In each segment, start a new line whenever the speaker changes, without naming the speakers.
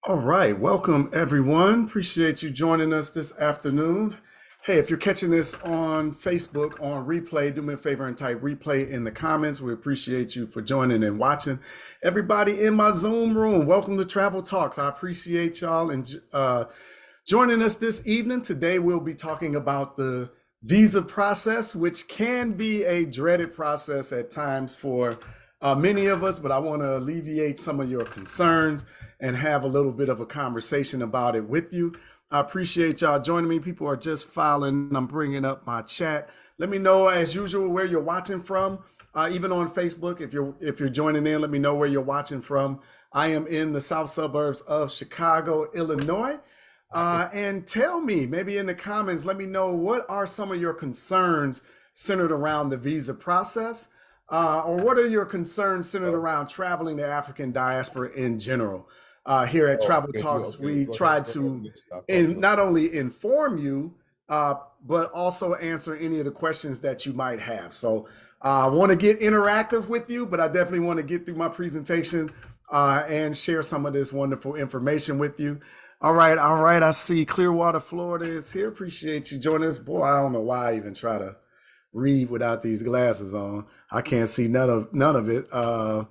All right, welcome everyone. Appreciate you joining us this afternoon. Hey, if you're catching this on Facebook on replay, do me a favor and type replay in the comments. We appreciate you for joining and watching. Everybody in my Zoom room, welcome to Travel Talks. I appreciate y'all and joining us this evening. Today we'll be talking about the visa process, which can be a dreaded process at times for many of us, but I want to alleviate some of your concerns and have a little bit of a conversation about it with you. I appreciate y'all joining me. People are just filing. I'm bringing up my chat. Let me know, as usual, where you're watching from. Even on Facebook, if you're joining in, let me know where you're watching from. I am in the south suburbs of Chicago, Illinois. And tell me, maybe in the comments, let me know what are some of your concerns centered around the visa process, or what are your concerns centered around traveling the African diaspora in general? Here at Travel Talks, we try to not only inform you, but also answer any of the questions that you might have. So I want to get interactive with you, but I definitely want to get through my presentation and share some of this wonderful information with you. All right. I see Clearwater, Florida is here. Appreciate you joining us. Boy, I don't know why I even try to read without these glasses on. I can't see none of it.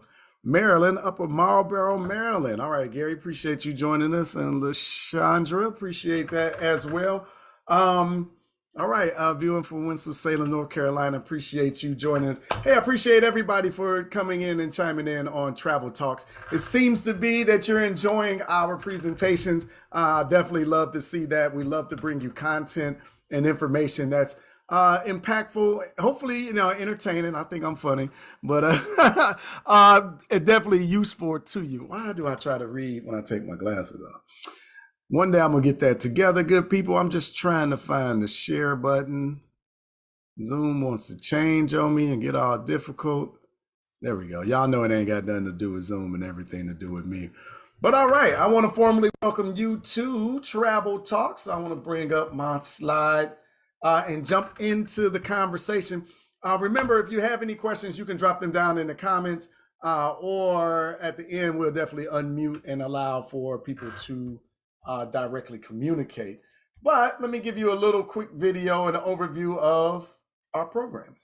Maryland, Upper Marlboro, Maryland. All right, Gary, appreciate you joining us, and LaShandra, appreciate that as well. All right, viewing from Winston-Salem, North Carolina, appreciate you joining us. Hey, I appreciate everybody for coming in and chiming in on Travel Talks. It seems to be that you're enjoying our presentations. Definitely love to see that. We love to bring you content and information that's impactful, hopefully, entertaining. I think I'm funny, but definitely useful to you. Why do I try to read when I take my glasses off? One day I'm gonna get that together, good people. I'm just trying to find the share button. Zoom wants to change on me and get all difficult. There we go. Y'all know it ain't got nothing to do with Zoom and everything to do with me. But all right, I want to formally welcome you to Travel Talks. I want to bring up my slide and jump into the conversation. Remember, if you have any questions, you can drop them down in the comments, or at the end, we'll definitely unmute and allow for people to directly communicate. But let me give you a little quick video and an overview of our program.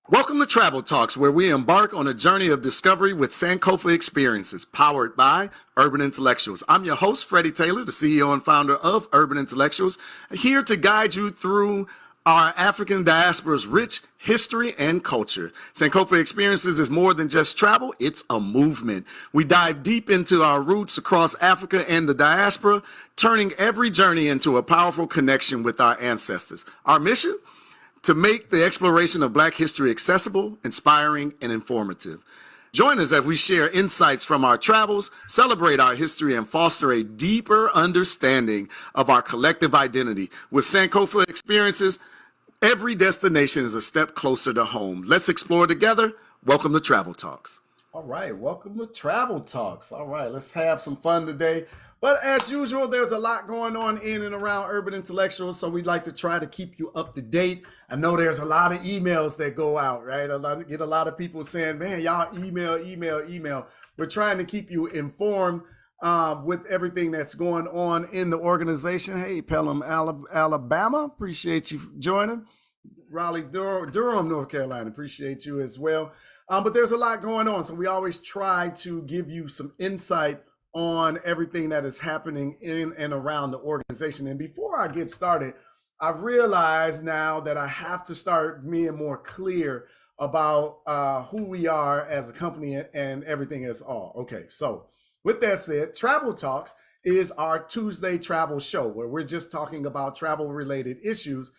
Welcome to Travel Talks, where we embark on a journey of discovery with Sankofa Experiences, powered by Urban Intellectuals. I'm your host, Freddie Taylor, the CEO and founder of Urban Intellectuals, here to guide you through our African diaspora's rich history and culture. Sankofa Experiences is more than just travel, it's a movement. We dive deep into our roots across Africa and the diaspora, turning every journey into a powerful connection with our ancestors. Our mission? To make the exploration of Black history accessible, inspiring, and informative. Join us as we share insights from our travels, celebrate our history, and foster a deeper understanding of our collective identity. With Sankofa Experiences, every destination is a step closer to home. Let's explore together. Welcome to Travel Talks. All right, welcome to Travel Talks. All right, let's have some fun today. But as usual, there's a lot going on in and around Urban Intellectuals, so we'd like to try to keep you up to date. I know there's a lot of emails that go out, right? Get a lot of people saying, man, y'all email. We're trying to keep you informed with everything that's going on in the organization. Hey, Pelham, Alabama, appreciate you joining. Raleigh, Durham, North Carolina, appreciate you as well. But there's a lot going on, so we always try to give you some insight on everything that is happening in and around the organization. And before I get started, I realize now that I have to start being more clear about who we are as a company and everything is all. Okay, so with that said, Travel Talks is our Tuesday travel show where we're just talking about travel related issues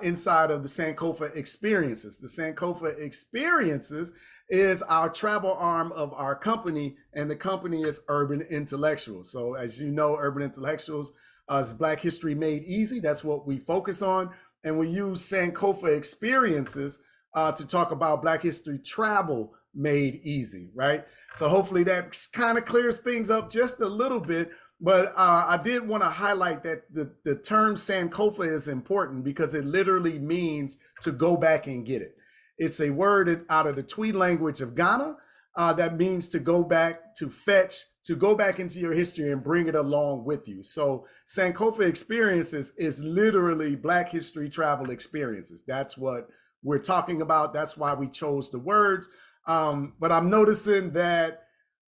inside of the Sankofa Experiences. The Sankofa Experiences is our travel arm of our company, and the company is Urban Intellectuals. So as you know, Urban Intellectuals is Black History Made Easy. That's what we focus on. And we use Sankofa Experiences to talk about Black History travel made easy, right? So hopefully that kind of clears things up just a little bit. But I did want to highlight that the term Sankofa is important because it literally means to go back and get it. It's a word out of the Twi language of Ghana, that means to go back, to fetch, to go back into your history and bring it along with you. So Sankofa Experiences is literally Black History Travel Experiences. That's what we're talking about. That's why we chose the words. But I'm noticing that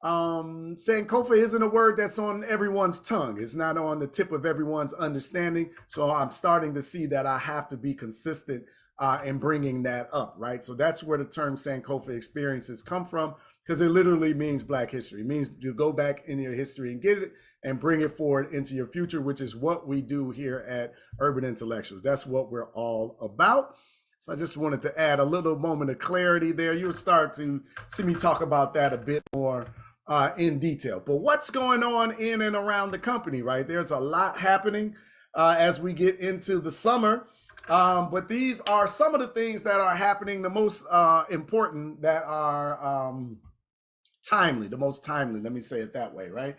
Sankofa isn't a word that's on everyone's tongue. It's not on the tip of everyone's understanding. So I'm starting to see that I have to be consistent in bringing that up, right? So that's where the term Sankofa Experiences come from, because it literally means Black history. It means you go back in your history and get it and bring it forward into your future, which is what we do here at Urban Intellectuals. That's what we're all about. So I just wanted to add a little moment of clarity there. You'll start to see me talk about that a bit more in detail. But what's going on in and around the company, right? There's a lot happening as we get into the summer. But these are some of the things that are happening, the most important, that are timely, the most timely, let me say it that way, right?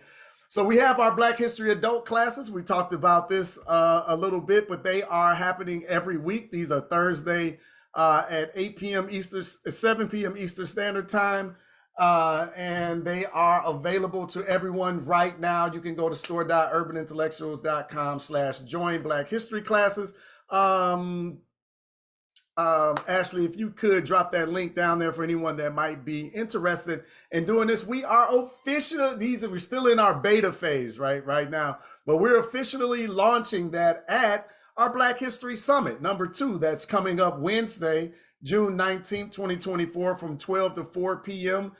So we have our Black History adult classes. We talked about this a little bit, but they are happening every week. These are Thursday at 8 p.m. Eastern, 7 p.m. Eastern Standard Time. And they are available to everyone right now. You can go to store.urbanintellectuals.com/join Black History classes. Ashley, if you could drop that link down there for anyone that might be interested in doing this. We are official. We're still in our beta phase right now, but we're officially launching that at our Black History Summit #2. That's coming up Wednesday, June 19th, 2024, from 12 to 4 p.m.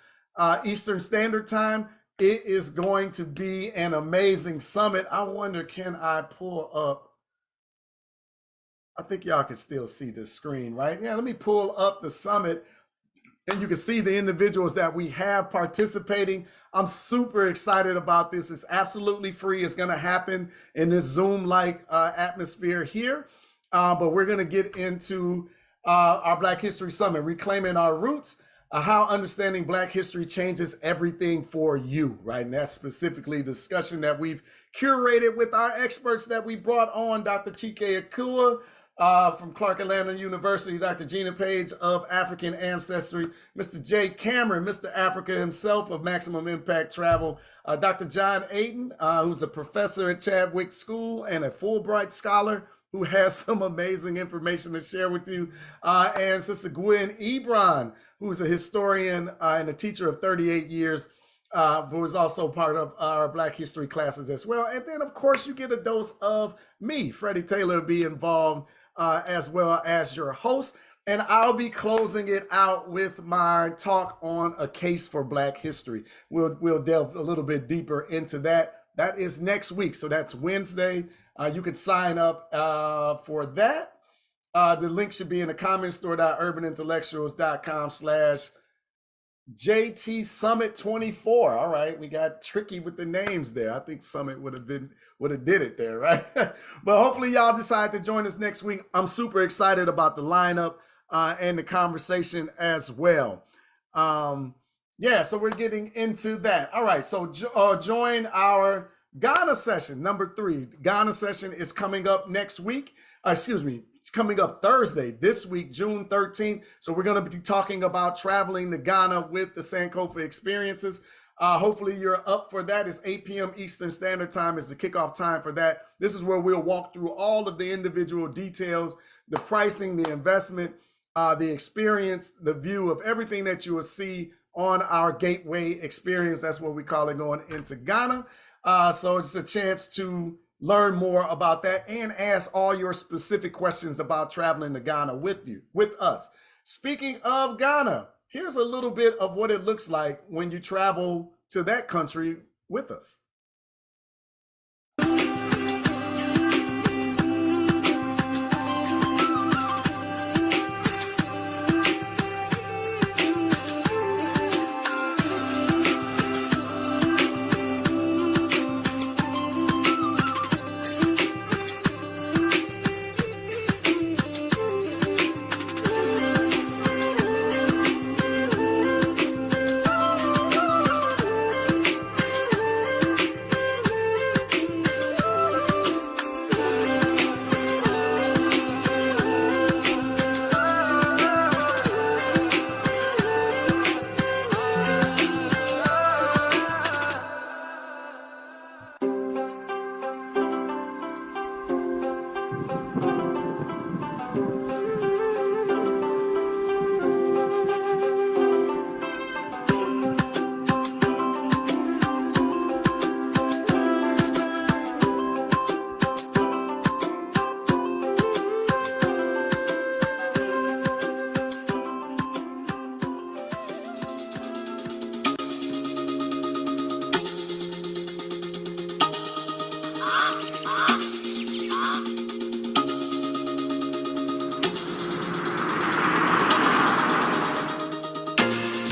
Eastern Standard Time. It is going to be an amazing summit. I wonder, can I pull up? I think y'all can still see the screen, right? Yeah, let me pull up the summit and you can see the individuals that we have participating. I'm super excited about this. It's absolutely free. It's going to happen in this Zoom-like atmosphere here. But we're going to get into our Black History Summit, Reclaiming Our Roots, how understanding Black history changes everything for you, right? And that's specifically the discussion that we've curated with our experts that we brought on, Dr. Chike Akua, from Clark Atlanta University, Dr. Gina Page of African Ancestry, Mr. Jay Cameron, Mr. Africa himself of Maximum Impact Travel, Dr. John Ayton, who's a professor at Chadwick School and a Fulbright scholar who has some amazing information to share with you, and Sister Gwen Ebron, who's a historian and a teacher of 38 years, who is also part of our Black History classes as well. And then, of course, you get a dose of me, Freddie Taylor, be involved as well as your host. And I'll be closing it out with my talk on a case for Black history. We'll delve a little bit deeper into that. That is next week. So that's Wednesday. You can sign up for that. The link should be in the comments, store.urbanintellectuals.com/JT Summit 24. All right, we got tricky with the names there. I think Summit would have did it there, right? But hopefully y'all decide to join us next week. I'm super excited about the lineup and the conversation as well. Yeah, so we're getting into that. All right, so join our Ghana session #3. Ghana session is coming up next week. It's coming up Thursday this week, June 13th. So we're going to be talking about traveling to Ghana with the Sankofa Experiences. Hopefully you're up for that. It's 8 p.m. Eastern Standard Time is the kickoff time for that. This is where we'll walk through all of the individual details, the pricing, the investment, the experience, the view of everything that you will see on our Gateway experience. That's what we call it, going into Ghana. So it's a chance to learn more about that and ask all your specific questions about traveling to Ghana with us. Speaking of Ghana, here's a little bit of what it looks like when you travel to that country with us.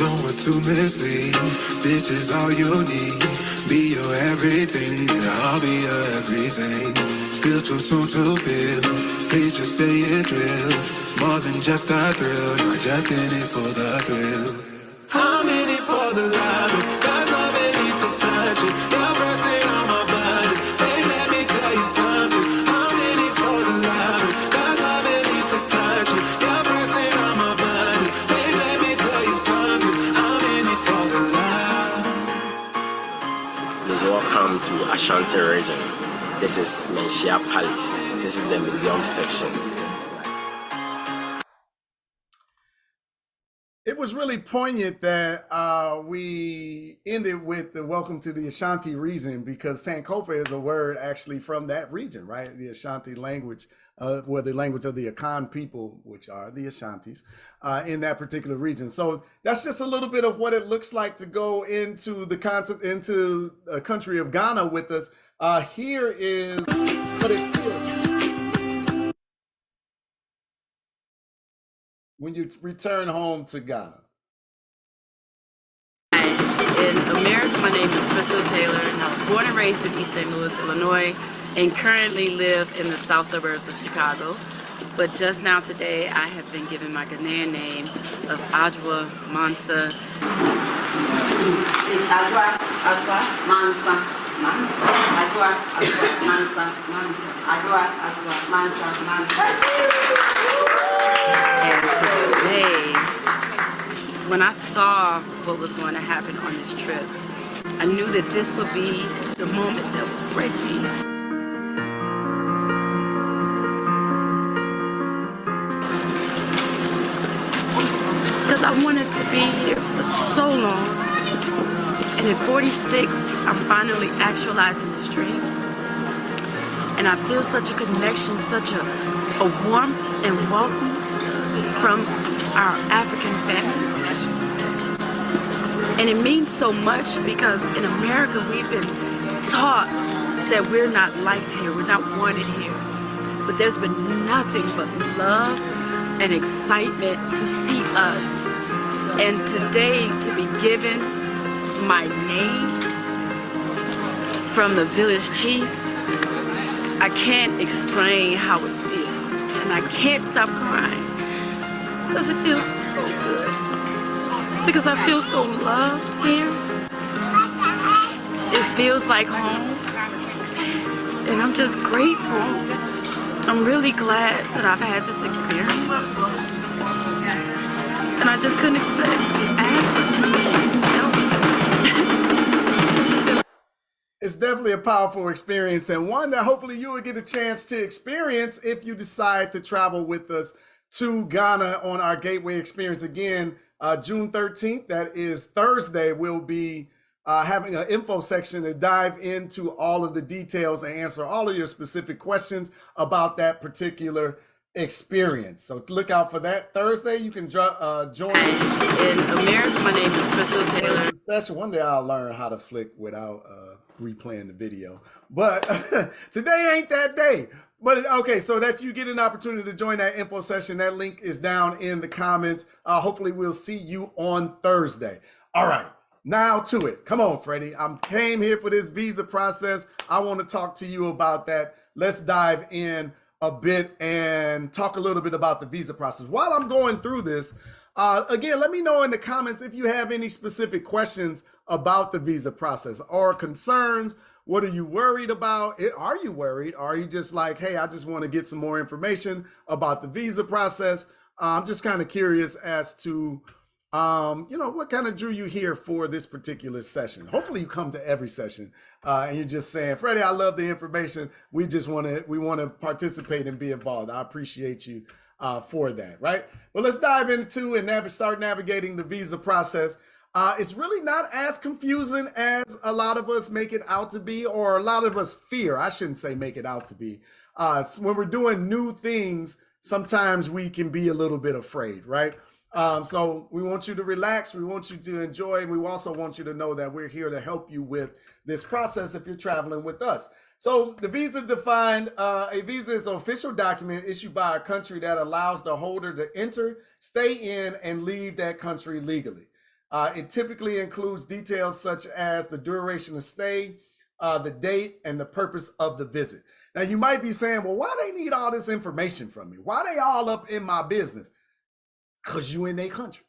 Don't want to mislead. This is all you need. Be your everything, yeah, I'll be your everything. Still too soon to feel. Please just say it's real. More than just a thrill, not just in it for the thrill. I'm in it for the love, cause love it needs to touch it. You're pressing on my body, babe, let me tell you something. I'm in it for the love, cause love it needs to touch it. You're pressing on my body, babe, let me tell you something. I'm in it for the love.
Please welcome to Ashanti region. This is Menchia Palace. This is the museum section.
It was really poignant that we ended with the welcome to the Ashanti region, because Sankofa is a word actually from that region, right? The Ashanti language, or the language of the Akan people, which are the Ashantis, in that particular region. So that's just a little bit of what it looks like to go into the concept, into a country of Ghana with us. Here is what it feels when you return home to Ghana.
In America, my name is Crystal Taylor, and I was born and raised in East St. Louis, Illinois, and currently live in the south suburbs of Chicago. But just now today, I have been given my Ghanaian name of Adwa Mansa. It's Adwa Mansa, Mansa, Adwa Mansa, Mansa, Adwa Mansa, Mansa. And today, when I saw what was going to happen on this trip, I knew that this would be the moment that would break me. Because I wanted to be here for so long. And at 46, I'm finally actualizing this dream. And I feel such a connection, such a warmth and welcome from our African family. And it means so much because in America, we've been taught that we're not liked here, we're not wanted here. But there's been nothing but love and excitement to see us. And today, to be given my name from the village chiefs, I can't explain how it feels. And I can't stop crying because it feels so good. Because I feel so loved here. It feels like home. And I'm just grateful. I'm really glad that I've had this experience. And I just couldn't ask for anything else.
It's definitely a powerful experience, and one that hopefully you will get a chance to experience if you decide to travel with us to Ghana on our Gateway Experience. Again, June 13th, that is Thursday, we'll be having an info section to dive into all of the details and answer all of your specific questions about that particular experience. So look out for that Thursday. You can join.
In America, my name is Crystal Taylor.
Session. One day I'll learn how to flick without replaying the video, but today ain't that day. But okay, so that you get an opportunity to join that info session. That link is down in the comments. Hopefully we'll see you on Thursday. All right, now to it. Come on, Freddie. I came here for this visa process. I want to talk to you about that. Let's dive in a bit and talk a little bit about the visa process. While I'm going through this, again, let me know in the comments if you have any specific questions about the visa process or concerns. What are you worried about? Are you worried? Or are you just like, hey, I just want to get some more information about the visa process? I'm just kind of curious as to, what kind of drew you here for this particular session. Hopefully you come to every session and you're just saying, Freddie, I love the information. We want to participate and be involved. I appreciate you for that, right? Well, let's dive into and start navigating the visa process. It's really not as confusing as a lot of us make it out to be, or a lot of us fear. I shouldn't say make it out to be. When we're doing new things, sometimes we can be a little bit afraid, right? So we want you to relax. We want you to enjoy. And we also want you to know that we're here to help you with this process if you're traveling with us. So the visa defined, a visa is an official document issued by a country that allows the holder to enter, stay in, and leave that country legally. It typically includes details such as the duration of stay, the date, and the purpose of the visit. Now, you might be saying, well, why they need all this information from me? Why they all up in my business? Because you in their country,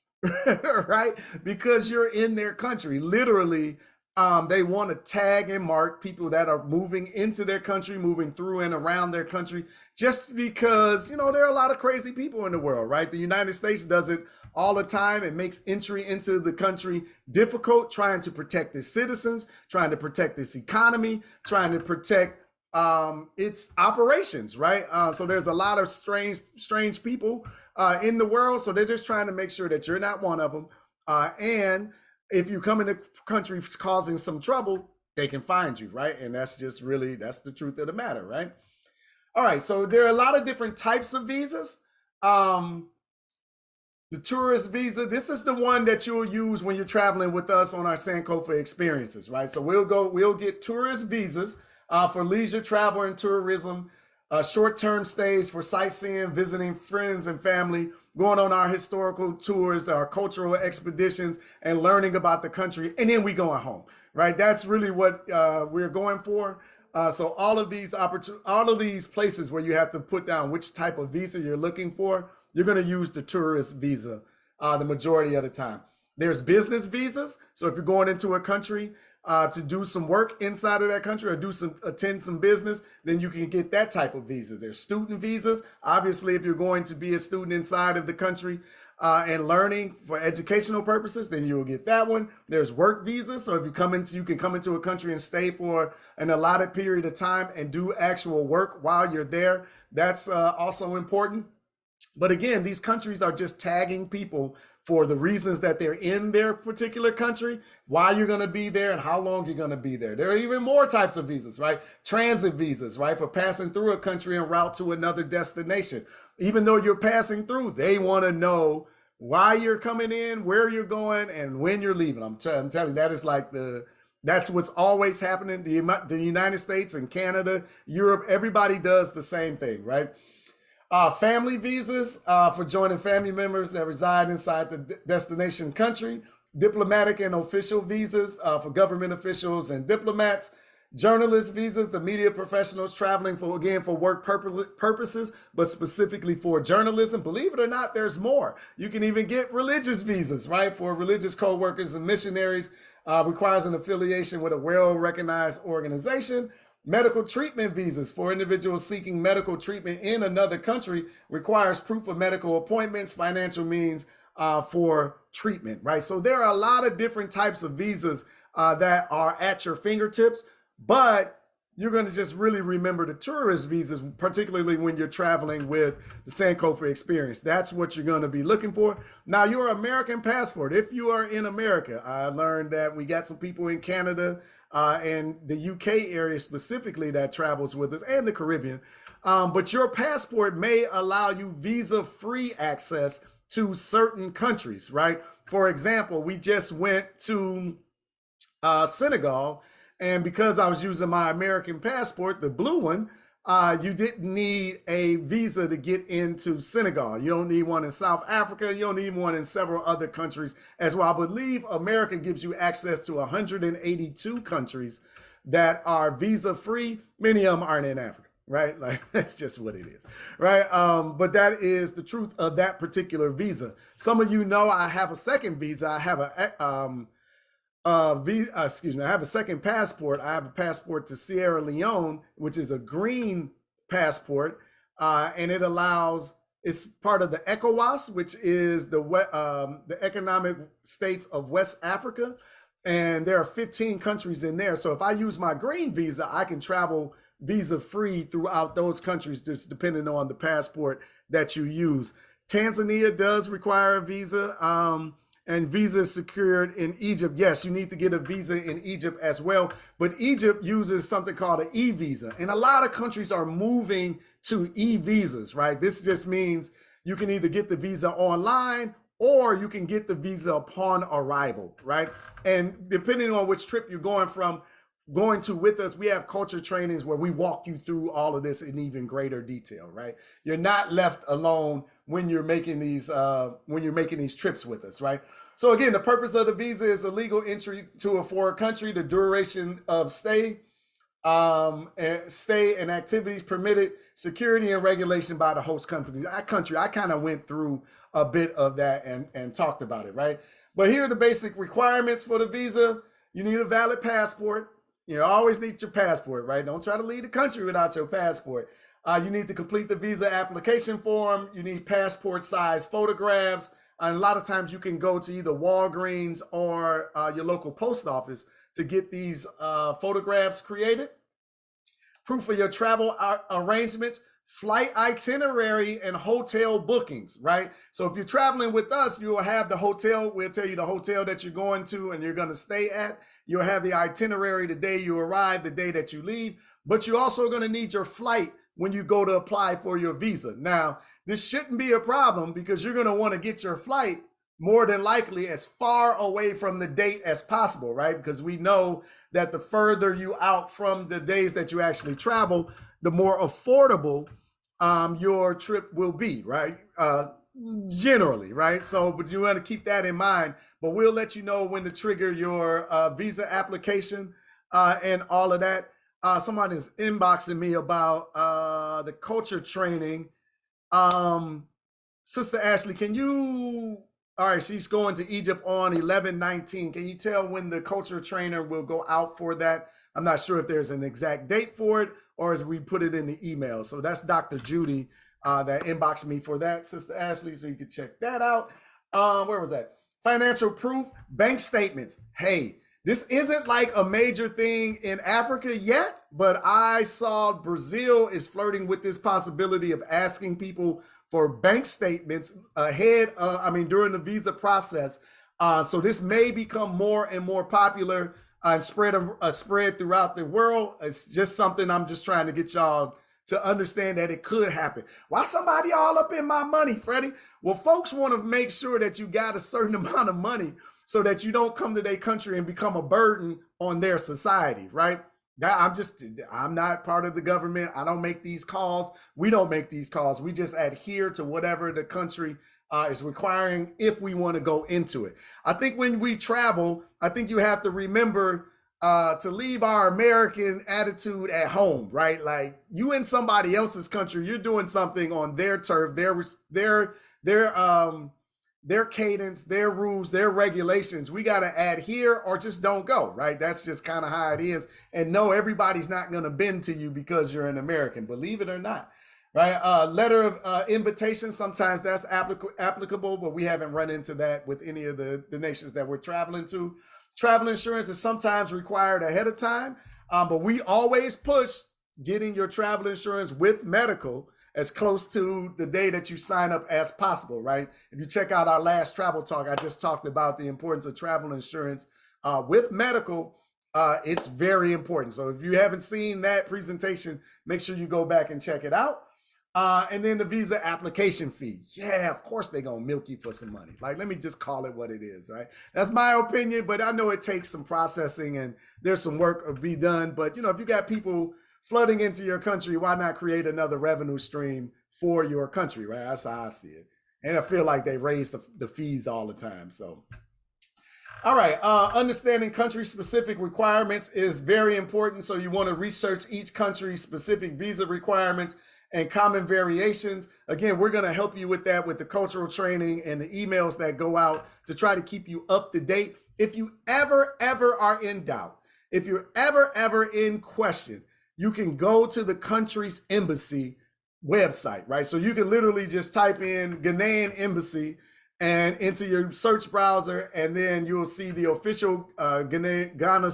right? Because you're in their country. Literally, they want to tag and mark people that are moving into their country, moving through and around their country, just because, there are a lot of crazy people in the world, right? The United States does it all the time. It makes entry into the country difficult, trying to protect its citizens, trying to protect its economy, trying to protect its operations, right? So there's a lot of strange people in the world. So they're just trying to make sure that you're not one of them. And if you come in the country causing some trouble, they can find you, right? And that's just really, that's the truth of the matter, right? All right, so there are a lot of different types of visas. The tourist visa, this is the one that you'll use when you're traveling with us on our Sankofa Experiences, right? So we'll get tourist visas for leisure travel and tourism, short-term stays for sightseeing, visiting friends and family, going on our historical tours, our cultural expeditions, and learning about the country, and then we going home, right? That's really what we're going for. So all of these places where you have to put down which type of visa you're looking for, you're going to use the tourist visa the majority of the time. There's business visas. So if you're going into a country to do some work inside of that country or attend some business, then you can get that type of visa. There's student visas. Obviously, if you're going to be a student inside of the country and learning for educational purposes, then you'll get that one. There's work visas. So if you can come into a country and stay for an allotted period of time and do actual work while you're there. That's also important. But again, these countries are just tagging people for the reasons that they're in their particular country, why you're going to be there, and how long you're going to be there. There are even more types of visas, right? Transit visas, right? For passing through a country en route to another destination. Even though you're passing through, they want to know why you're coming in, where you're going, and when you're leaving. I'm telling you, that is like that's what's always happening. The United States and Canada, Europe, everybody does the same thing, right? Family visas for joining family members that reside inside the destination country. Diplomatic and official visas for government officials and diplomats. Journalist visas, the media professionals traveling for work purposes, but specifically for journalism. Believe it or not, there's more. You can even get religious visas, right? For religious co-workers and missionaries. Requires an affiliation with a well-recognized organization. Medical treatment visas for individuals seeking medical treatment in another country requires proof of medical appointments, financial means for treatment, right? So there are a lot of different types of visas that are at your fingertips, but you're going to just really remember the tourist visas, particularly when you're traveling with the Sankofa Experience. That's what you're going to be looking for. Now, your American passport, if you are in America, I learned that we got some people in Canada and the UK area specifically that travels with us, and the Caribbean. But your passport may allow you visa-free access to certain countries, right? For example, we just went to Senegal, and because I was using my American passport, the blue one, you didn't need a visa to get into Senegal. You don't need one in South Africa. You don't need one in several other countries as well. I believe America gives you access to 182 countries that are visa free. Many of them aren't in Africa, right? Like, that's just what it is, right? But that is the truth of that particular visa. Some of you know I have a second visa. I have I have a second passport. I have a passport to Sierra Leone, which is a green passport, and it's part of the ECOWAS, which is the economic states of West Africa, and there are 15 countries in there. So if I use my green visa, I can travel visa-free throughout those countries, just depending on the passport that you use. Tanzania does require a visa. And visa is secured in Egypt. Yes, you need to get a visa in Egypt as well. But Egypt uses something called an e-visa. And a lot of countries are moving to e-visas, right? This just means you can either get the visa online or you can get the visa upon arrival, right? And depending on which trip you're going to with us, we have culture trainings where we walk you through all of this in even greater detail, right? You're not left alone when you're making these trips with us, right? So again, the purpose of the visa is the legal entry to a foreign country, the duration of stay, and activities permitted, security and regulation by the host country. I kind of went through a bit of that and talked about it, right? But here are the basic requirements for the visa. You need a valid passport. You always need your passport, right? Don't try to leave the country without your passport. You need to complete the visa application form. You need passport size photographs. And a lot of times you can go to either Walgreens or your local post office to get these photographs created. Proof of your travel arrangements, flight itinerary, and hotel bookings, right? So if you're traveling with us, you will have the hotel. We'll tell you the hotel that you're going to and you're going to stay at. You'll have the itinerary the day you arrive, the day that you leave. But you're also going to need your flight when you go to apply for your visa. Now, this shouldn't be a problem because you're going to want to get your flight more than likely as far away from the date as possible, right? Because we know that the further you out from the days that you actually travel, the more affordable your trip will be, right? Generally, right? So, but you want to keep that in mind. But we'll let you know when to trigger your visa application and all of that. Somebody is inboxing me about the culture training. Sister Ashley, can you, all right, she's going to Egypt on 11/19. Can you tell when the culture trainer will go out for that? I'm not sure if there's an exact date for it or as we put it in the email. So that's Dr. Judy that inboxed me for that, Sister Ashley, so you can check that out. Where was that? Financial proof, bank statements. Hey, this isn't like a major thing in Africa yet, but I saw Brazil is flirting with this possibility of asking people for bank statements during the visa process. So this may become more and more popular and spread throughout the world. It's just something I'm just trying to get y'all to understand that it could happen. Why somebody all up in my money, Freddie? Well, folks want to make sure that you got a certain amount of money so that you don't come to their country and become a burden on their society, right? I'm not part of the government. I don't make these calls. We don't make these calls. We just adhere to whatever the country is requiring if we want to go into it. I think when we travel, I think you have to remember to leave our American attitude at home, right? Like you in somebody else's country, you're doing something on their turf, their cadence, their rules, their regulations. We got to adhere or just don't go, right? That's just kind of how it is. And no, everybody's not going to bend to you because you're an American, believe it or not, right? Letter of invitation, sometimes that's applicable, but we haven't run into that with any of the nations that we're traveling to. Travel insurance is sometimes required ahead of time, but we always push getting your travel insurance with medical as close to the day that you sign up as possible, right? If you check out our last travel talk, I just talked about the importance of travel insurance with medical. It's very important. So if you haven't seen that presentation, make sure you go back and check it out. And then the visa application fee. Yeah, of course they're going to milk you for some money. Like, let me just call it what it is, right? That's my opinion, but I know it takes some processing and there's some work to be done. But, if you got people flooding into your country, why not create another revenue stream for your country, right? That's how I see it. And I feel like they raise the fees all the time. So, all right, understanding country-specific requirements is very important. So you want to research each country's specific visa requirements and common variations. Again, we're going to help you with that with the cultural training and the emails that go out to try to keep you up to date. If you ever are in doubt, if you're ever in question, you can go to the country's embassy website, right? So you can literally just type in Ghanaian embassy and into your search browser, and then you'll see the official Ghana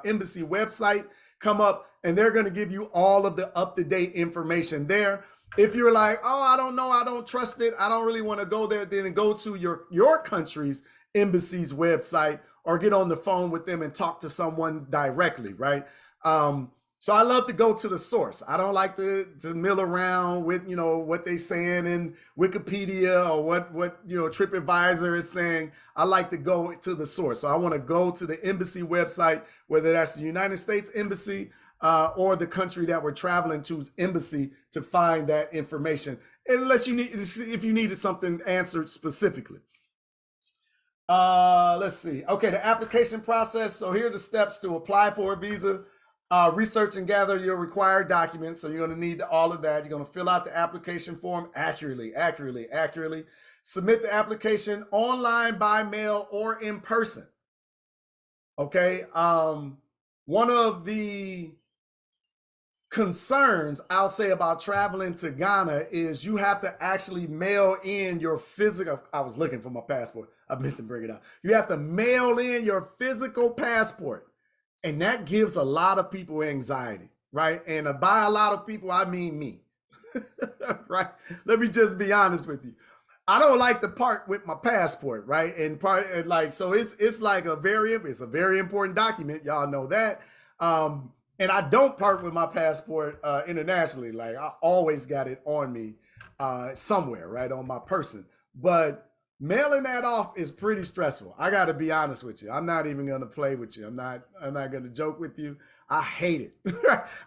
embassy website come up, and they're going to give you all of the up-to-date information there. If you're like, oh, I don't know, I don't trust it, I don't really want to go there, then go to your country's embassy's website or get on the phone with them and talk to someone directly, right? So I love to go to the source. I don't like to mill around with, what they're saying in Wikipedia or what TripAdvisor is saying. I like to go to the source. So I want to go to the embassy website, whether that's the United States Embassy or the country that we're traveling to's embassy, to find that information, unless if you needed something answered specifically. Let's see. Okay, the application process. So here are the steps to apply for a visa. Research and gather your required documents. So you're going to need all of that. You're going to fill out the application form accurately. Submit the application online, by mail, or in person. Okay. One of the concerns I'll say about traveling to Ghana is you have to actually mail in your physical. I was looking for my passport. I meant to bring it up. You have to mail in your physical passport. And that gives a lot of people anxiety, right? And by a lot of people, I mean me, right? Let me just be honest with you. I don't like to part with my passport, right? And like, so it's like it's a very important document. Y'all know that. And I don't part with my passport internationally. Like, I always got it on me somewhere, right, on my person. But mailing that off is pretty stressful. I got to be honest with you. I'm not even going to play with you. I'm not going to joke with you. I hate it.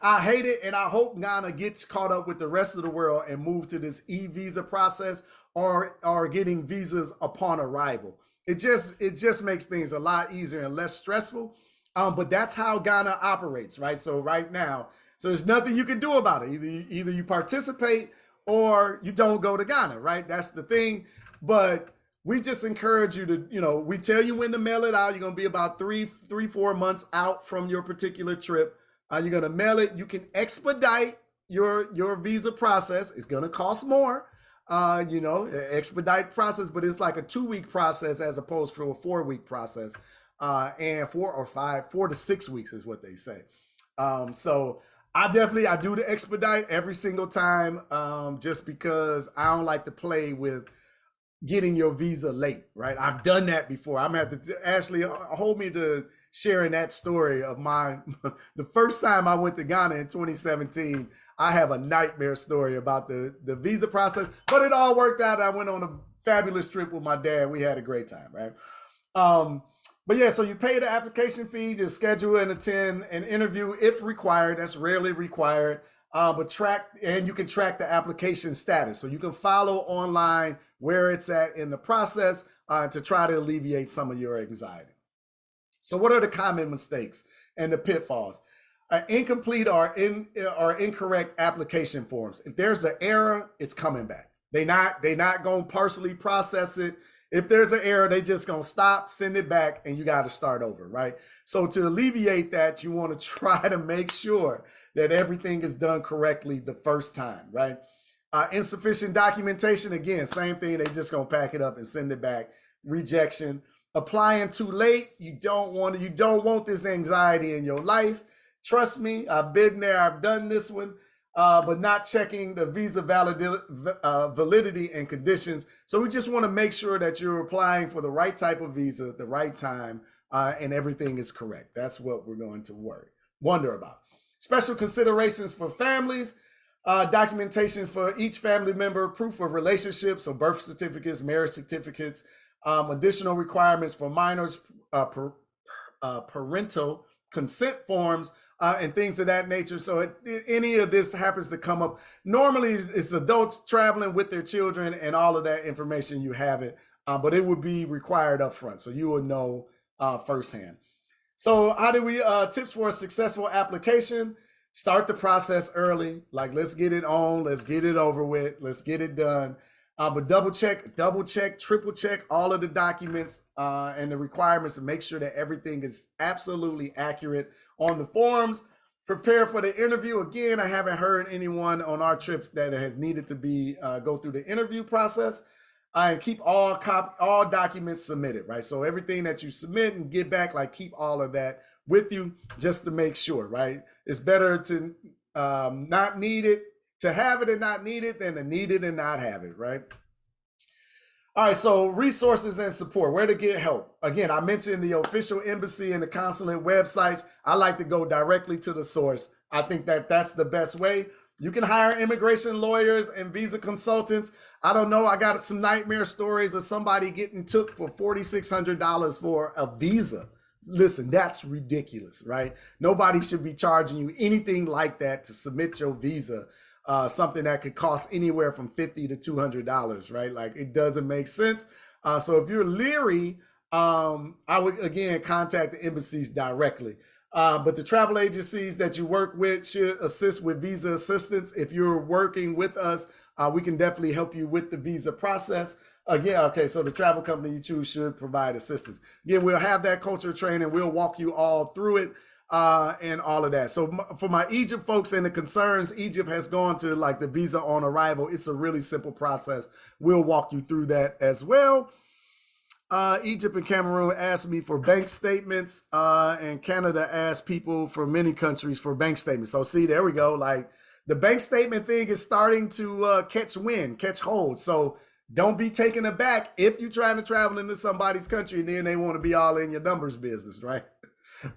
I hate it, and I hope Ghana gets caught up with the rest of the world and move to this e-visa process, or getting visas upon arrival. It just makes things a lot easier and less stressful. But that's how Ghana operates, right? So right now, so there's nothing you can do about it. Either you participate or you don't go to Ghana, right? That's the thing. But we just encourage you to, we tell you when to mail it out. You're going to be about 4 months out from your particular trip. You're going to mail it. You can expedite your visa process. It's going to cost more, expedite process, but it's like a 2-week process as opposed to a 4-week process. And 4 to 6 weeks is what they say. So I do the expedite every single time, just because I don't like to play with getting your visa late, right? I've done that before. I'm gonna have to Ashley hold me to sharing that story of mine. The first time I went to Ghana in 2017, I have a nightmare story about the visa process, but it all worked out. I went on a fabulous trip with my dad. We had a great time, right? But yeah, so you pay the application fee to schedule and attend an interview if required. That's rarely required. And you can track the application status. So you can follow online where it's at in the process to try to alleviate some of your anxiety. So what are the common mistakes and the pitfalls? Incomplete or incorrect application forms. If there's an error, it's coming back. They not going to partially process it. If there's an error, they just going to stop, send it back, and you got to start over, right? So to alleviate that, you want to try to make sure that everything is done correctly the first time, right? Insufficient documentation, again, same thing. They just going to pack it up and send it back. Rejection. Applying too late. You don't want this anxiety in your life. Trust me, I've been there. I've done this one. But not checking the visa validity and conditions. So we just want to make sure that you're applying for the right type of visa at the right time, and everything is correct. That's what we're going to wonder about. Special considerations for families, documentation for each family member, proof of relationships, so birth certificates, marriage certificates, additional requirements for minors, parental consent forms, and things of that nature. So any of this happens to come up, normally it's adults traveling with their children, and all of that information, you have it, but it would be required up front, so you will know firsthand. So how do we, tips for a successful application? Start the process early. Like, let's get it on, let's get it over with, let's get it done. But double check, triple check all of the documents and the requirements to make sure that everything is absolutely accurate on the forms. Prepare for the interview. Again, I haven't heard anyone on our trips that has needed to go through the interview process. And keep all documents submitted, right? So everything that you submit and get back, like, keep all of that with you just to make sure, right? It's better to not need it, to have it and not need it, than to need it and not have it, right? All right, so resources and support, where to get help. Again, I mentioned the official embassy and the consulate websites. I like to go directly to the source. I think that that's the best way. You can hire immigration lawyers and visa consultants. I don't know, I got some nightmare stories of somebody getting took for $4,600 for a visa. Listen, that's ridiculous, right? Nobody should be charging you anything like that to submit your visa. Something that could cost anywhere from $50 to $200, right? Like, it doesn't make sense. So if you're leery I would again contact the embassies directly. But the travel agencies that you work with should assist with visa assistance. If you're working with us, we can definitely help you with the visa process. Again, okay, so the travel company you choose should provide assistance. Again, we'll have that culture training. We'll walk you all through it and all of that. So for my Egypt folks and the concerns, Egypt has gone to like the visa on arrival. It's a really simple process. We'll walk you through that as well. Egypt and Cameroon asked me for bank statements, and Canada asked people for many countries for bank statements. So see, there we go. Like the bank statement thing is starting to catch hold. So don't be taken aback if you're trying to travel into somebody's country and then they want to be all in your numbers business, right?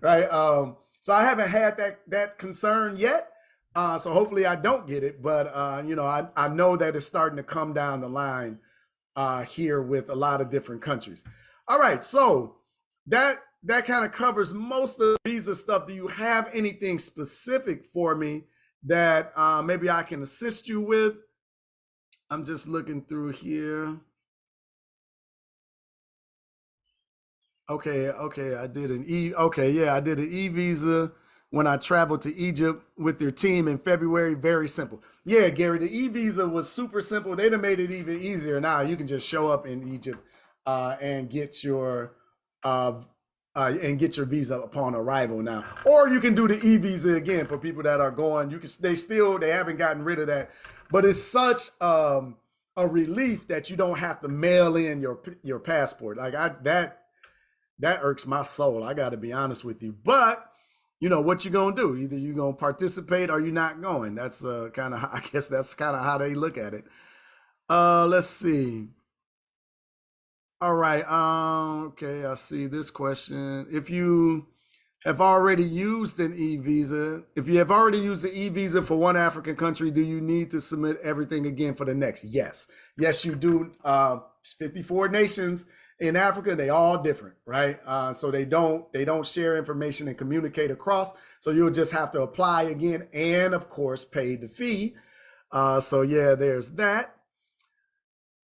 Right. So I haven't had that concern yet. So hopefully I don't get it, but I know that it's starting to come down the line here with a lot of different countries. All right, so that kind of covers most of the visa stuff. Do you have anything specific for me that maybe I can assist you with? I'm just looking through here. Okay, I did an I did an e-visa when I traveled to Egypt with your team in February. Very simple. Yeah, Gary, the e-visa was super simple. They done made it even easier now. You can just show up in Egypt and get your visa upon arrival now. Or you can do the e-visa again for people that are going. You can they haven't gotten rid of that, but it's such a relief that you don't have to mail in your passport. Like that irks my soul. I got to be honest with you. But you know what you're gonna do. Either you're gonna participate or you're not going. That's kind of, I guess that's kind of how they look at it. Let's see. All right. Okay, I see this question. If you have already used an e-visa, if you have already used the e-visa for one African country, do you need to submit everything again for the next? Yes. Yes, you do. 54 nations in Africa, they all different, right? So they don't share information and communicate across. So you'll just have to apply again and of course pay the fee. So yeah, there's that.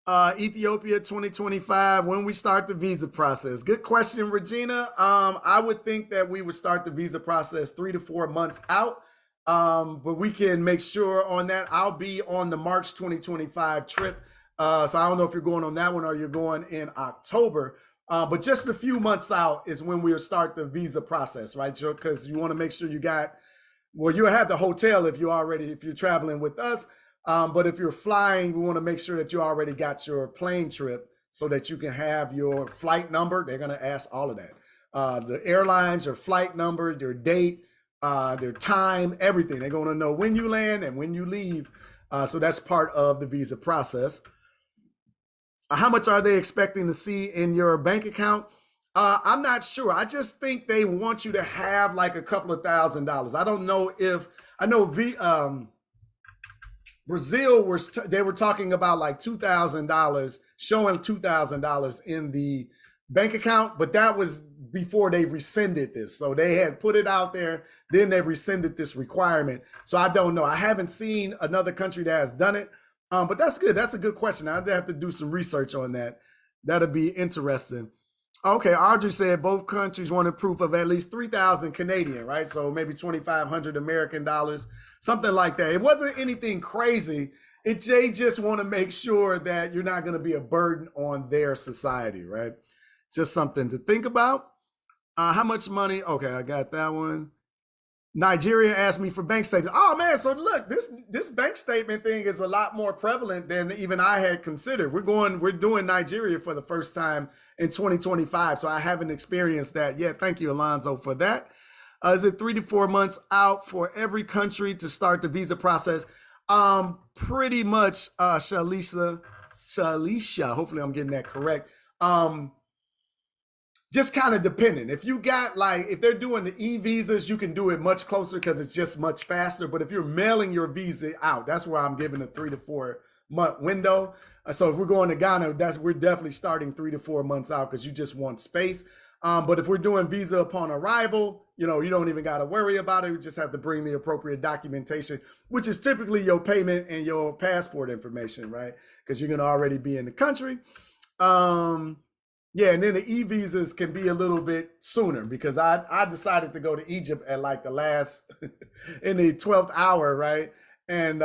Ethiopia 2025, when we start the visa process. Good question, Regina. I would think that we would start the visa process 3 to 4 months out. But we can make sure on that. I'll be on the March 2025 trip. So I don't know if you're going on that one or you're going in October. But just a few months out is when we'll start the visa process, right, Joe? Because you want to make sure you'll have the hotel if you're traveling with us. But if you're flying, we want to make sure that you already got your plane trip so that you can have your flight number. They're going to ask all of that. The airlines, your flight number, your date, their time, everything. They're going to know when you land and when you leave. So that's part of the visa process. How much are they expecting to see in your bank account? I'm not sure. I just think they want you to have like a couple of $1,000s. I don't know I know Brazil they were talking about like $2,000, showing $2,000 in the bank account, but that was before they rescinded this. So they had put it out there, then they rescinded this requirement. So I don't know. I haven't seen another country that has done it, but that's good. That's a good question. I'd have to do some research on that. That'll be interesting. Okay, Audrey said both countries wanted proof of at least 3,000 Canadian, right? So maybe 2,500 American dollars, something like that. It wasn't anything crazy. They just want to make sure that you're not going to be a burden on their society, right? Just something to think about. How much money? Okay, I got that one. Nigeria asked me for bank statements. Oh man, so look, this bank statement thing is a lot more prevalent than even I had considered. We're doing Nigeria for the first time in 2025, so I haven't experienced that yet. Thank you, Alonzo, for that. Is it 3 to 4 months out for every country to start the visa process? Pretty much, Shalisha. Hopefully, I'm getting that correct. Just kind of dependent. If you got if they're doing the e-visas, you can do it much closer because it's just much faster. But if you're mailing your visa out, that's where I'm giving a 3 to 4 month window. So if we're going to Ghana, we're definitely starting 3 to 4 months out because you just want space. But if we're doing visa upon arrival, you don't even got to worry about it. You just have to bring the appropriate documentation, which is typically your payment and your passport information, right? Because you're going to already be in the country. Yeah, and then the e-visas can be a little bit sooner because I decided to go to Egypt at like the last in the 12th hour, right? And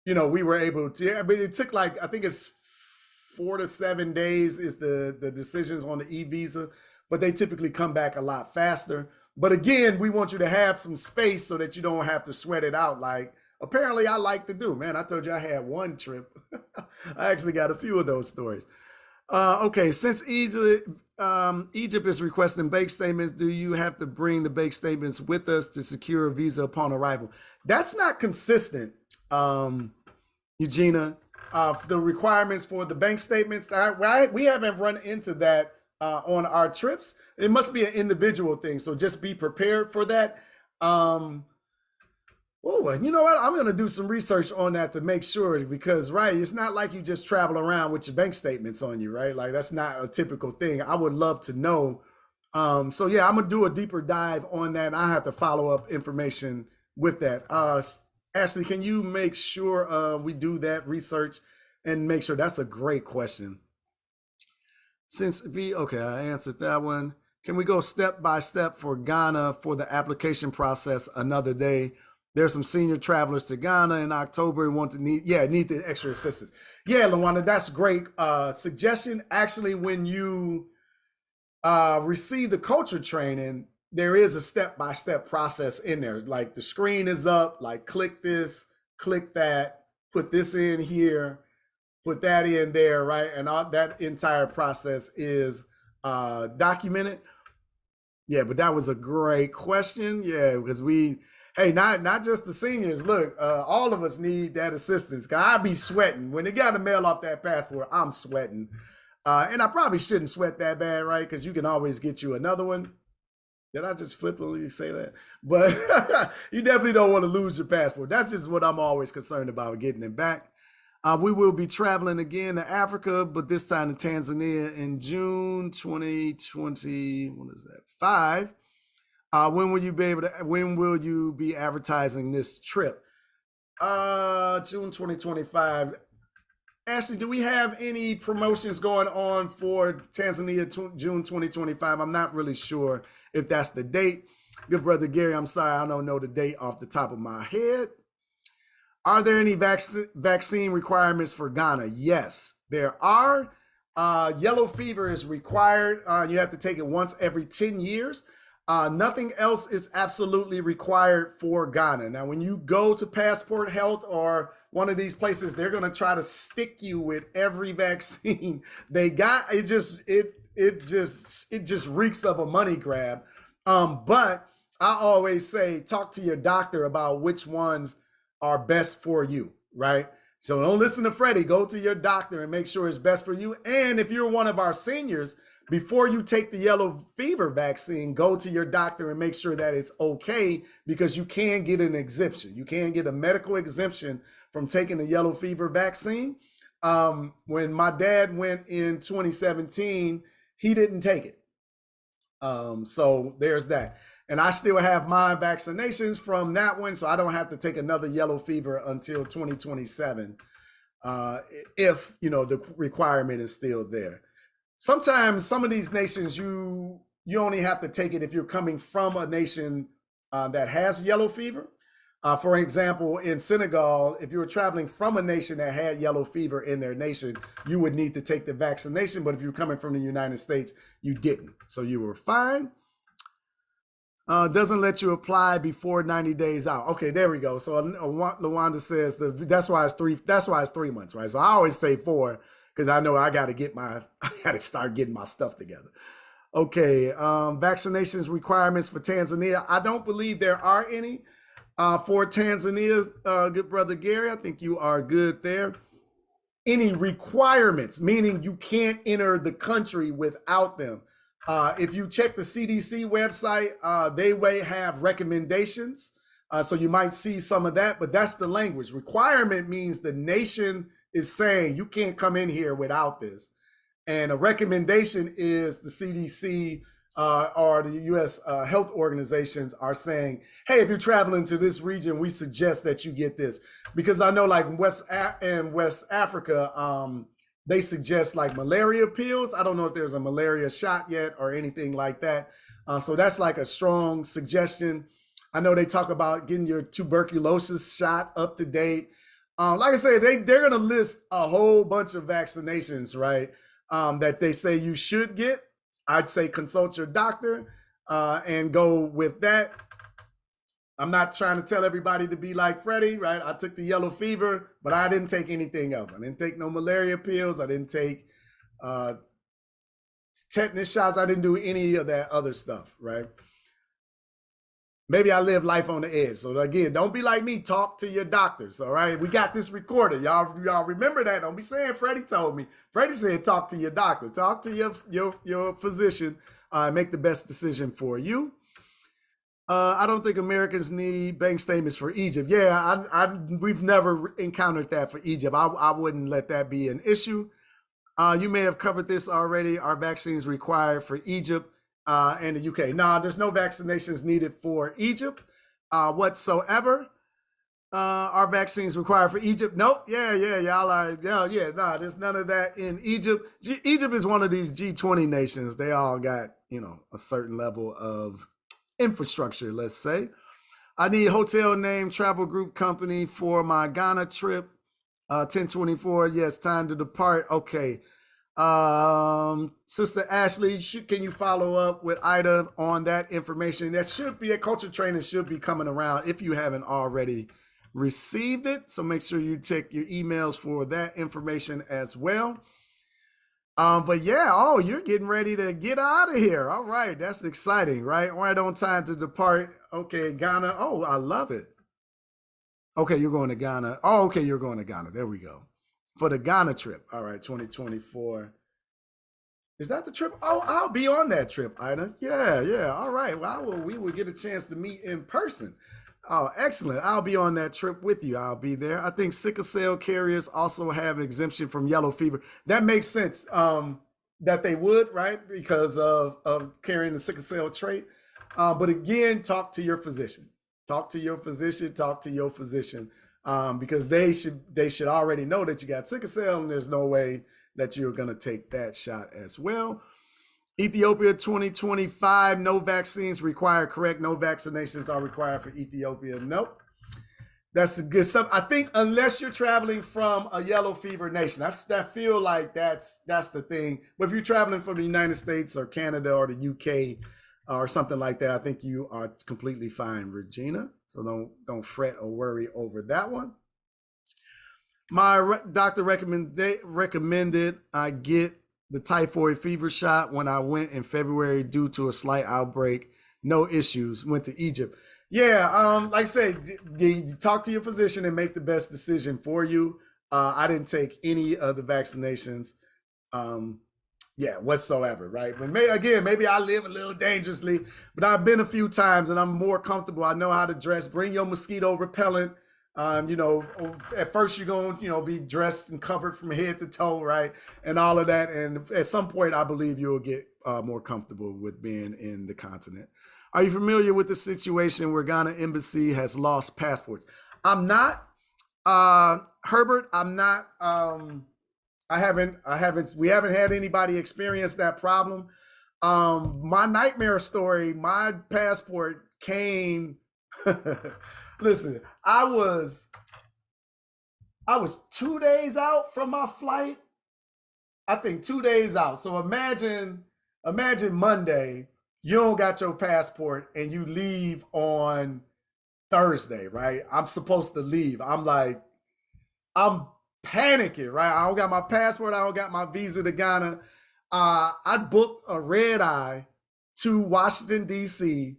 we were able to. I mean, it took like I think it's 4 to 7 days is the decisions on the e-visa, but they typically come back a lot faster. But again, we want you to have some space so that you don't have to sweat it out. Like apparently, I like to do. Man, I told you I had one trip. I actually got a few of those stories. Okay, since Egypt is requesting bank statements, do you have to bring the bank statements with us to secure a visa upon arrival? That's not consistent, Eugenia. The requirements for the bank statements, we haven't run into that on our trips. It must be an individual thing, so just be prepared for that. Oh, and you know what? I'm going to do some research on that to make sure because, right, it's not like you just travel around with your bank statements on you, right? Like that's not a typical thing. I would love to know. So yeah, I'm going to do a deeper dive on that. I have to follow up information with that. Ashley, can you make sure we do that research and make sure that's a great question? Okay, I answered that one. Can we go step by step for Ghana for the application process another day? There's some senior travelers to Ghana in October and need the extra assistance. Yeah, Lawanda, that's a great suggestion. Actually, when you receive the culture training, there is a step-by-step process in there. Like the screen is up, like click this, click that, put this in here, put that in there, right? And all that entire process is documented. Yeah, but that was a great question. Yeah, because not just the seniors. Look, all of us need that assistance. Cause I be sweating when they got to mail off that passport. I'm sweating, and I probably shouldn't sweat that bad, right? Because you can always get you another one. Did I just flippantly say that? But you definitely don't want to lose your passport. That's just what I'm always concerned about, getting it back. We will be traveling again to Africa, but this time to Tanzania in June 2020. What is that? 5. When will you be advertising this trip? June 2025. Ashley, do we have any promotions going on for Tanzania June 2025? I'm not really sure if that's the date. Good brother Gary, I'm sorry, I don't know the date off the top of my head. Are there any vaccine requirements for Ghana? Yes, there are. Yellow fever is required. You have to take it once every 10 years. Nothing else is absolutely required for Ghana. Now, when you go to Passport Health or one of these places, they're going to try to stick you with every vaccine they got. It just reeks of a money grab. But I always say, talk to your doctor about which ones are best for you, right? So don't listen to Freddie. Go to your doctor and make sure it's best for you. And if you're one of our seniors, before you take the yellow fever vaccine, go to your doctor and make sure that it's okay, because you can get an exemption. You can get a medical exemption from taking the yellow fever vaccine. When my dad went in 2017, he didn't take it. So there's that. And I still have my vaccinations from that one, so I don't have to take another yellow fever until 2027, if the requirement is still there. Sometimes some of these nations, you only have to take it if you're coming from a nation that has yellow fever. For example, in Senegal, if you were traveling from a nation that had yellow fever in their nation, you would need to take the vaccination. But if you're coming from the United States, you didn't. So you were fine. Doesn't let you apply before 90 days out. Okay, there we go. So Lawanda says that's why it's 3. That's why it's 3 months, right? So I always say 4 because I know I got to start getting my stuff together. Okay, vaccinations requirements for Tanzania. I don't believe there are any for Tanzania. Good brother Gary, I think you are good there. Any requirements, meaning you can't enter the country without them. If you check the CDC website, they may have recommendations. So you might see some of that, but that's the language. Requirement means the nation is saying you can't come in here without this. And a recommendation is the CDC or the U.S. health organizations are saying, hey, if you're traveling to this region, we suggest that you get this. Because I know like in West Africa, they suggest like malaria pills. I don't know if there's a malaria shot yet or anything like that. So that's like a strong suggestion. I know they talk about getting your tuberculosis shot up to date. Like I said, they're going to list a whole bunch of vaccinations, right? That they say you should get. I'd say consult your doctor and go with that. I'm not trying to tell everybody to be like Freddie, right? I took the yellow fever, but I didn't take anything else. I didn't take no malaria pills. I didn't take tetanus shots. I didn't do any of that other stuff, right? Maybe I live life on the edge. So again, don't be like me. Talk to your doctors, all right? We got this recorded. Y'all remember that. Don't be saying Freddie told me. Freddie said talk to your doctor. Talk to your physician. Make the best decision for you. I don't think Americans need bank statements for Egypt. Yeah, we've never encountered that for Egypt. I wouldn't let that be an issue. You may have covered this already. Are vaccines required for Egypt and the UK? No, there's no vaccinations needed for Egypt whatsoever. Are vaccines required for Egypt? Nope. Y'all are. No, there's none of that in Egypt. Egypt is one of these G20 nations. They all got, a certain level of infrastructure, let's say. I need hotel name, travel group company for my Ghana trip. 1024. Yes, time to depart. Okay. Sister Ashley, can you follow up with Ida on that information? That should be a culture training should be coming around if you haven't already received it. So make sure you check your emails for that information as well. But yeah, you're getting ready to get out of here. All right, that's exciting, right? Right on time to depart. Okay, Ghana. Oh, I love it. Okay, you're going to Ghana. Oh, okay, you're going to Ghana. There we go. For the Ghana trip. All right, 2024. Is that the trip? Oh, I'll be on that trip, Ida. Yeah. All right. Well, we will get a chance to meet in person. Oh, excellent. I'll be on that trip with you. I'll be there. I think sickle cell carriers also have exemption from yellow fever. That makes sense that they would, right? Because of carrying the sickle cell trait. But again, talk to your physician. Talk to your physician. Because they should already know that you got sickle cell, and there's no way that you're going to take that shot as well. Ethiopia 2025, no vaccines required, correct? No vaccinations are required for Ethiopia. Nope. That's the good stuff. I think unless you're traveling from a yellow fever nation, I feel like that's the thing. But if you're traveling from the United States or Canada or the UK or something like that, I think you are completely fine, Regina. So don't fret or worry over that one. My doctor recommended I get the typhoid fever shot when I went in February due to a slight outbreak. No issues. Went to Egypt. Yeah, like I said, you talk to your physician and make the best decision for you. I didn't take any of the vaccinations, whatsoever, right? But maybe I live a little dangerously, but I've been a few times and I'm more comfortable. I know how to dress. Bring your mosquito repellent. At first you're going to, be dressed and covered from head to toe, right? And all of that. And at some point, I believe you'll get more comfortable with being in the continent. Are you familiar with the situation where Ghana embassy has lost passports? I'm not, Herbert, I'm not, we haven't had anybody experience that problem. My nightmare story, my passport came, listen, I was 2 days out from my flight. I think 2 days out. So imagine Monday, you don't got your passport and you leave on Thursday, right? I'm supposed to leave. I'm panicking, right? I don't got my passport. I don't got my visa to Ghana. I booked a red eye to Washington, D.C.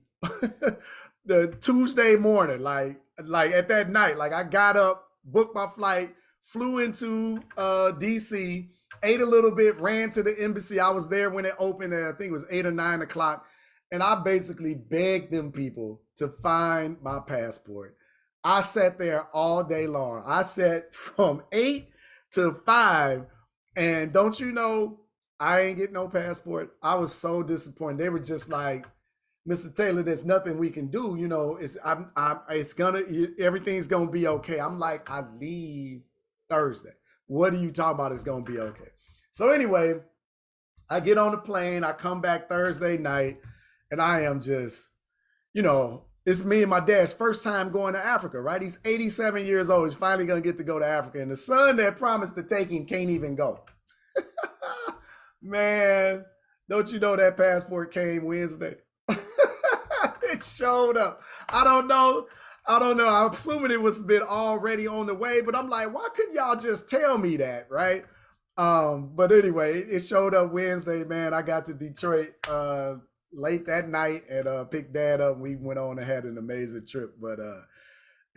the Tuesday morning, like at that night. Like I got up, booked my flight, flew into DC, ate a little bit, ran to the embassy. I was there when it opened, and I think it was 8 or 9 o'clock. And I basically begged them people to find my passport. I sat there all day long. I sat from 8 to 5, and don't you know, I ain't get no passport. I was so disappointed. They were just like, Mr. Taylor, there's nothing we can do. Everything's gonna be okay. I'm like, I leave Thursday. What are you talking about? It's gonna be okay. So anyway, I get on the plane, I come back Thursday night, and I am just, it's me and my dad's first time going to Africa, right? He's 87 years old. He's finally going to get to go to Africa. And the son that promised to take him can't even go. Man, don't you know that passport came Wednesday? It showed up. I don't know. I'm assuming it was been already on the way, but I'm like, why couldn't y'all just tell me that, right? But anyway, it showed up Wednesday, man. I got to Detroit late that night and picked Dad up. We went on and had an amazing trip, but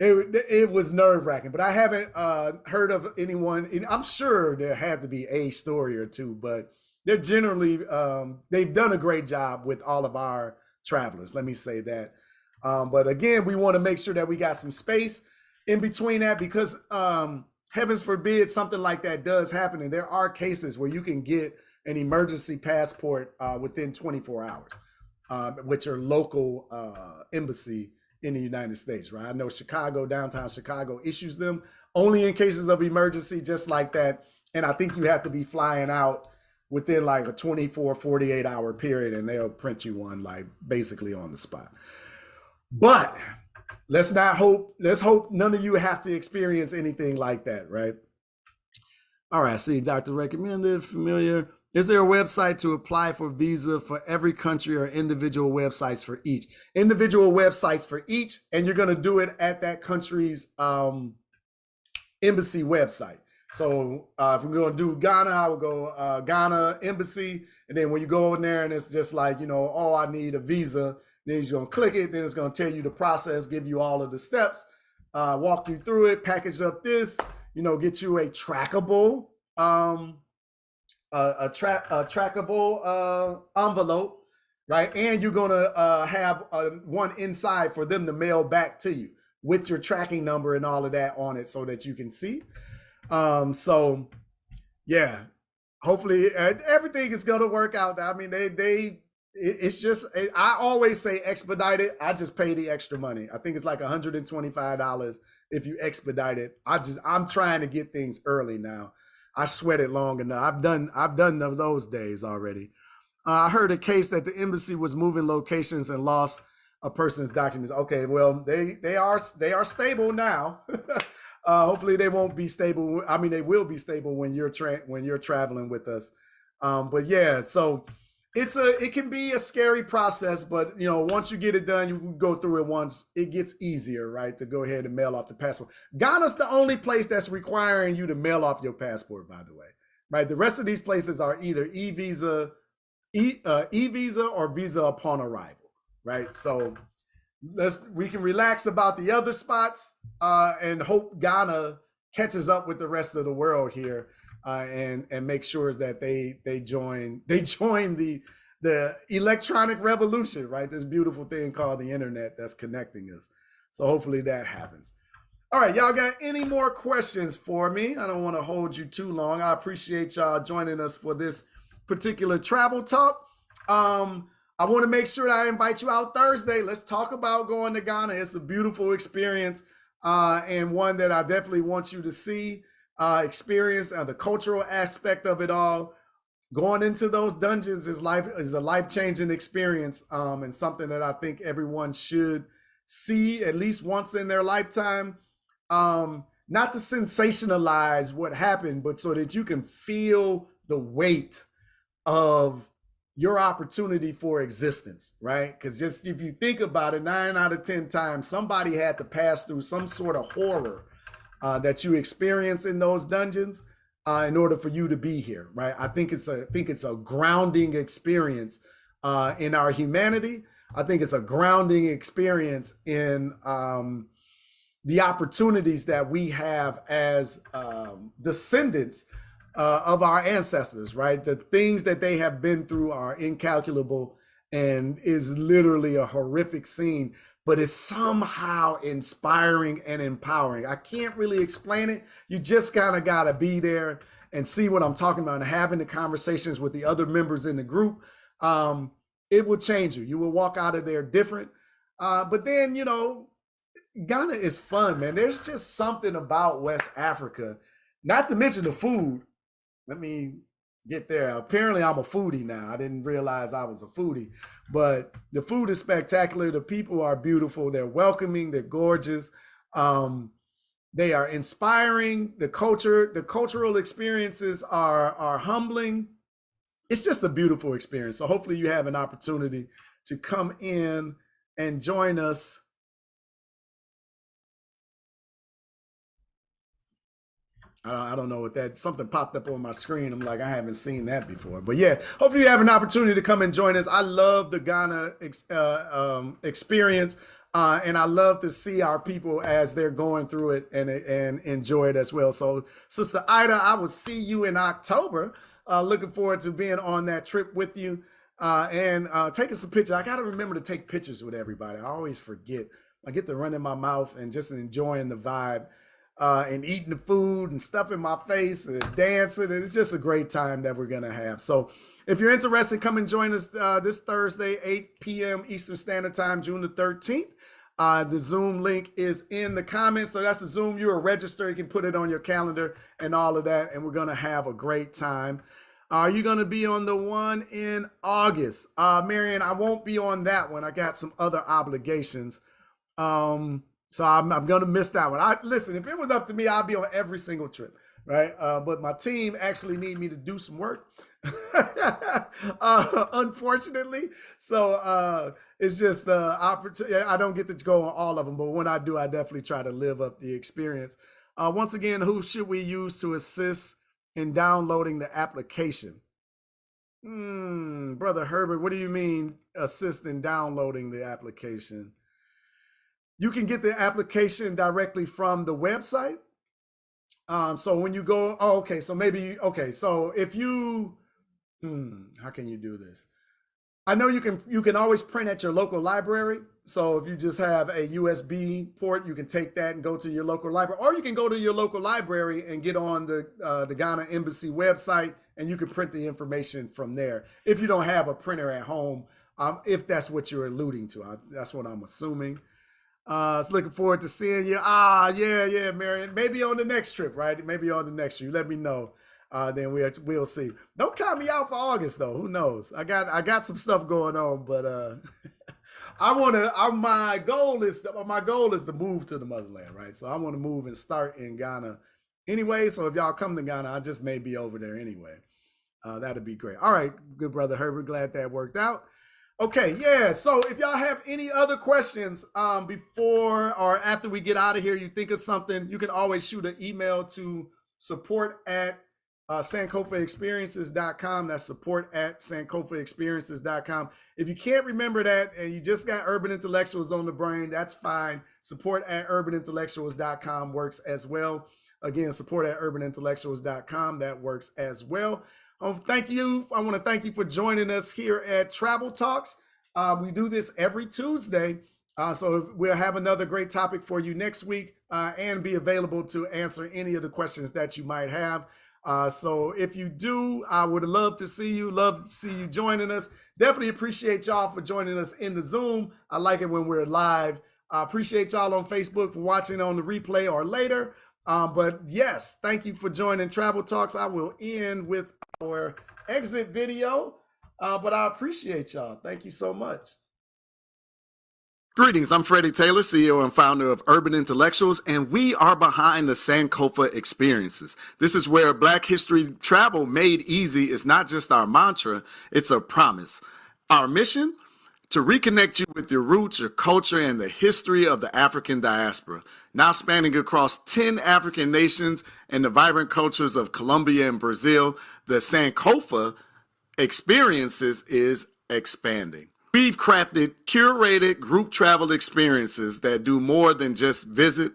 it was nerve wracking. But I haven't heard of anyone. I'm sure there had to be a story or two, but they're generally they've done a great job with all of our travelers. Let me say that. But again, we want to make sure that we got some space in between that because heavens forbid something like that does happen. And there are cases where you can get an emergency passport within 24 hours, with your local embassy in the United States, right? I know Chicago, downtown Chicago issues them only in cases of emergency, just like that. And I think you have to be flying out within like a 24, 48 hour period, and they'll print you one like basically on the spot. But let's hope none of you have to experience anything like that, right? All right, see, Dr. Recommended, familiar. Is there a website to apply for visa for every country or individual websites for each? Individual websites for each, and you're gonna do it at that country's embassy website. So if we're gonna do Ghana, I would go Ghana embassy, and then when you go in there and it's just like, oh, I need a visa, then you're gonna click it, then it's gonna tell you the process, give you all of the steps, walk you through it, package up this, get you a trackable trackable envelope, right? And you're gonna have one inside for them to mail back to you with your tracking number and all of that on it so that you can see. So yeah, hopefully everything is gonna work out. I mean, it's just, I always say expedite it. I just pay the extra money. I think it's like $125 if you expedite it. I'm trying to get things early now. I sweated long enough. I've done those days already. I heard a case that the embassy was moving locations and lost a person's documents. Okay, well, they are stable now. Hopefully they won't be stable. I mean, they will be stable when you're traveling with us. But yeah, so it can be a scary process, but once you get it done, you can go through it once. It gets easier, right, to go ahead and mail off the passport. Ghana's the only place that's requiring you to mail off your passport, by the way, right? The rest of these places are either e-visa or visa upon arrival, right? So we can relax about the other spots and hope Ghana catches up with the rest of the world here. And make sure that they join the electronic revolution, right? This beautiful thing called the internet that's connecting us. So hopefully that happens. All right, y'all got any more questions for me? I don't want to hold you too long. I appreciate y'all joining us for this particular travel talk. I want to make sure that I invite you out Thursday. Let's talk about going to Ghana. It's a beautiful experience and one that I definitely want you to see. Experience the cultural aspect of it all. Going into those dungeons is a life-changing experience, and something that I think everyone should see at least once in their lifetime. Not to sensationalize what happened, but so that you can feel the weight of your opportunity for existence, right? Because just if you think about it, 9 out of 10 times somebody had to pass through some sort of horror that you experience in those dungeons in order for you to be here, right? I think it's a grounding experience in our humanity. I think it's a grounding experience in the opportunities that we have as descendants of our ancestors, right? The things that they have been through are incalculable and is literally a horrific scene, but it's somehow inspiring and empowering. I can't really explain it. You just kind of got to be there and see what I'm talking about and having the conversations with the other members in the group. It will change you. You will walk out of there different. But then, Ghana is fun, man. There's just something about West Africa, not to mention the food. I mean, get there. Apparently, I'm a foodie now. I didn't realize I was a foodie, but the food is spectacular. The people are beautiful. They're welcoming. They're gorgeous. They are inspiring. The cultural experiences are humbling. It's just a beautiful experience. So hopefully, you have an opportunity to come in and join us. I don't know what that, something popped up on my screen. I'm like, I haven't seen that before. But yeah, hopefully you have an opportunity to come and join us. I love the Ghana experience. And I love to see our people as they're going through it and enjoy it as well. So, Sister Ida, I will see you in October. Looking forward to being on that trip with you and taking some pictures. I got to remember to take pictures with everybody. I always forget. I get to run in my mouth and just enjoying the vibe. And eating the food and stuff in my face and dancing. And it's just a great time that we're going to have. So if you're interested, come and join us this Thursday, 8 p.m. Eastern Standard Time, June the 13th. The Zoom link is in the comments. So that's the Zoom. You are registered. You can put it on your calendar and all of that. And we're going to have a great time. Are you going to be on the one in August? Marion, I won't be on that one. I got some other obligations. So I'm going to miss that one. Listen, if it was up to me, I'd be on every single trip, right? But my team actually need me to do some work, unfortunately. So it's just opportunity. I don't get to go on all of them, but when I do, I definitely try to live up the experience. Once again, who should we use to assist in downloading the application? Brother Herbert, what do you mean assist in downloading the application? You can get the application directly from the website. So when you go, okay. So maybe, okay. So if you, how can you do this? I know you can always print at your local library. So if you just have a USB port, you can take that and go to your local library, or you can go to your local library and get on the Ghana Embassy website, and you can print the information from there. If you don't have a printer at home, if that's what you're alluding to, that's what I'm assuming. Looking forward to seeing you. Yeah, Marion. Maybe on the next trip, right? Maybe on the next trip. Let me know. Then we'll see. Don't count me out for August though. Who knows? I got some stuff going on, but my goal is to move to the motherland, right? So I want to move and start in Ghana anyway. So if y'all come to Ghana, I just may be over there anyway. That'd be great. All right, good brother Herbert. Glad that worked out. Okay, yeah. So if y'all have any other questions before or after we get out of here, you think of something, you can always shoot an email to support@sankofaexperiences.com. That's support@sankofaexperiences.com. If you can't remember that and you just got Urban Intellectuals on the brain, that's fine. Support@urbanintellectuals.com works as well. Again, support@urbanintellectuals.com, that works as well. Thank you. I want to thank you for joining us here at Travel Talks. We do this every Tuesday. So we'll have another great topic for you next week and be available to answer any of the questions that you might have. So if you do, I would love to see you joining us. Definitely appreciate y'all for joining us in the Zoom. I like it when we're live. I appreciate y'all on Facebook for watching on the replay or later. But yes, thank you for joining Travel Talks. I will end with our exit video, but I appreciate y'all. Thank you so much. Greetings, I'm Freddie Taylor, CEO and founder of Urban Intellectuals, and we are behind the Sankofa Experiences. This is where Black history travel made easy is not just our mantra, it's a promise. Our mission? To reconnect you with your roots, your culture, and the history of the African diaspora. Now spanning across 10 African nations and the vibrant cultures of Colombia and Brazil, the Sankofa Experiences is expanding. We've crafted curated group travel experiences that do more than just visit.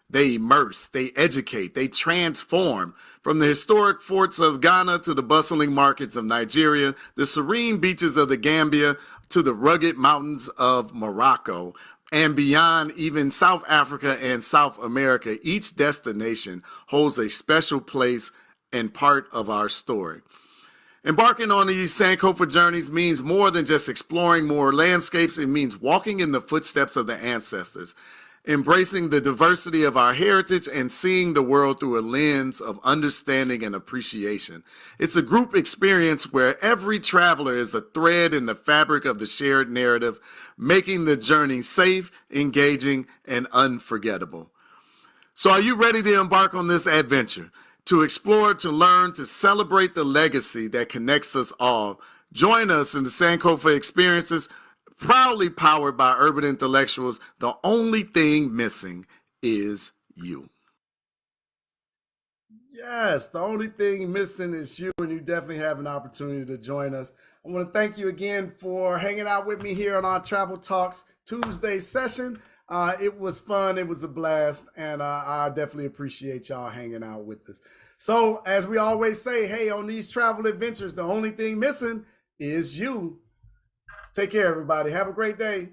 They immerse, they educate, they transform. From the historic forts of Ghana to the bustling markets of Nigeria, the serene beaches of the Gambia to the rugged mountains of Morocco, and beyond even South Africa and South America, each destination holds a special place and part of our story. Embarking on these Sankofa journeys means more than just exploring more landscapes. It means walking in the footsteps of the ancestors. embracing the diversity of our heritage and seeing the world through a lens of understanding and appreciation. It's a group experience where every traveler is a thread in the fabric of the shared narrative, making the journey safe, engaging, and unforgettable. So, are you ready to embark on this adventure? To explore, to learn, to celebrate the legacy that connects us all? Join us in the Sankofa Experiences, proudly powered by urban intellectuals. The only thing missing is you. Yes, the only thing missing is you, and you definitely have an opportunity to join us. I want to thank you again for hanging out with me here on our Travel Talks Tuesday session. It was fun, it was a blast, and I definitely appreciate y'all hanging out with us. So, as we always say, hey, on these travel adventures, the only thing missing is you. Take care, everybody. Have a great day.